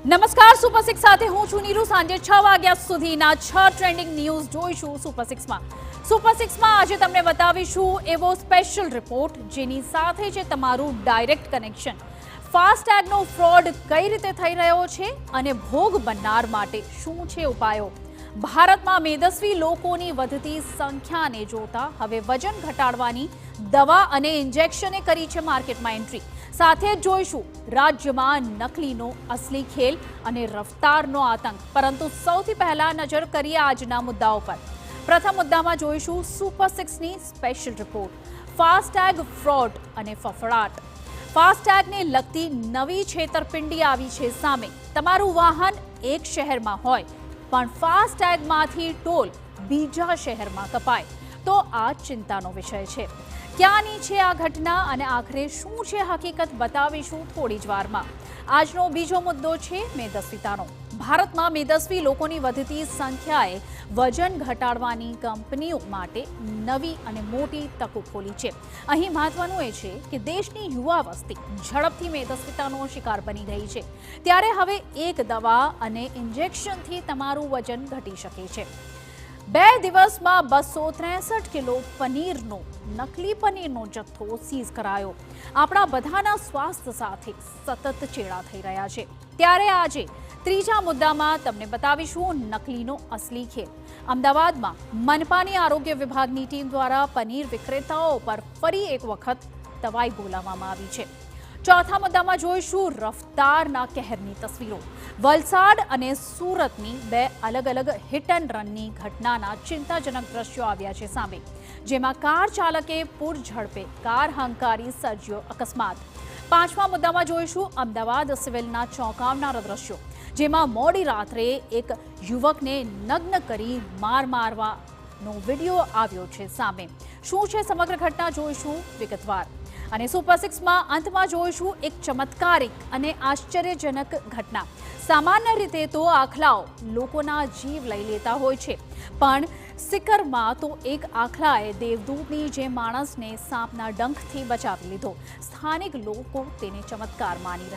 નમસ્કાર, સુપર 6 સાથે હું છું નીરુ. સાંજે 6 વાગ્યા સુધીના 6 ટ્રેન્ડિંગ ન્યૂઝ જોઈશું સુપર 6માં. સુપર 6માં આજે તમને બતાવીશું એવો સ્પેશિયલ રિપોર્ટ જેની સાથે છે તમારું ડાયરેક્ટ કનેક્શન. ફાસ્ટેગનો ફ્રોડ કઈ રીતે થઈ રહ્યો છે અને ભોગ બનનાર માટે શું છે ઉપાયો. ભારતમાં મેદસ્વી લોકોની વધતી સંખ્યાને જોતા હવે વજન ઘટાડવાની દવા અને ઇન્જેક્શને કરી છે માર્કેટમાં એન્ટ્રી. સાથે જ જોઈશું રાજ્યમાં નકલીનો અસલી ખેલ અને રફતારનો આતંક. પરંતુ સૌથી પહેલા નજર કરીએ આજના મુદ્દાઓ પર. પ્રથમ મુદ્દામાં જોઈશું સુપર 6ની સ્પેશિયલ રિપોર્ટ. ફાસ્ટેગ ફ્રોડ અને ફફડાટ. ફાસ્ટેગને લગતી નવી છેતરપિંડી આવી છે સામે. તમારું વાહન એક શહેરમાં હોય પણ ફાસ્ટેગમાંથી ટોલ બીજા શહેરમાં કપાય તો આ ચિંતાનો વિષય છે. ક્યાંની છે આ ઘટના અને આખરે શું છે હકીકત બતાવીશું થોડી જ વારમાં. આજનો બીજો મુદ્દો છે મેદસ્વીતાનો. ભારતમાં મેદસ્વી લોકોની વધતી સંખ્યાએ વજન ઘટાડવાની કંપનીઓ માટે નવી અને મોટી તકો ખોલી છે. અહીં મહત્વનું એ છે કે દેશની યુવા વસ્તી ઝડપથી મેદસ્વીતાનો શિકાર બની રહી છે. ત્યારે હવે એક દવા અને ઇન્જેક્શનથી તમારું વજન ઘટી શકે છે. 2 દિવસમાં 263 કિલો પનીરનો નકલી પનીરનો જથ્થો સીઝ કરાયો. આપણા બધાના સ્વાસ્થ્ય સાથે સતત ચેડા થઈ રહ્યા છે. ત્યારે આજે ત્રીજા મુદ્દામાં તમને બતાવીશું નકલીનો અસલી ખેલ. અમદાવાદમાં મનપાની આરોગ્ય વિભાગની ટીમ દ્વારા પનીર વિક્રેતાઓ પર ફરી એક વખત દવાઈ બોલાવવામાં આવી છે. ચોથા મુદ્દામાં જોઈશું રફતારના કહેરની તસવીરો. વલસાડ અને સુરતની 2 અલગ અલગ હિટ એન્ડ રનની ઘટનાના ચિંતાજનક દ્રશ્યો આવ્યા છે સામે. જેમાં કાર ચાલકે પૂર ઝડપે કાર હંકારી સર્જ્યો અકસ્માત. પાંચમા મુદ્દામાં જોઈશું અમદાવાદ સિવિલના ચોંકાવનારા દ્રશ્યો. જેમાં મોડી રાત્રે એક યુવકને નગ્ન કરી મારવાનો વિડીયો આવ્યો છે સામે. શું છે સમગ્ર ઘટના જોઈશું વિગતવાર. અને સુપર 6માં અંતમાં જોઈશું એક ચમત્કારિક અને આશ્ચર્યજનક ઘટના. સામાન્ય રીતે તો આખલાઓ લોકોના જીવ લઈ લેતા હોય છે, પણ સિકરમાં તો એક આખલાએ દેવદૂતની જે માણસને સાપના ડંખથી બચાવી લીધો. સ્થાનિક લોકો તેને ચમત્કાર માની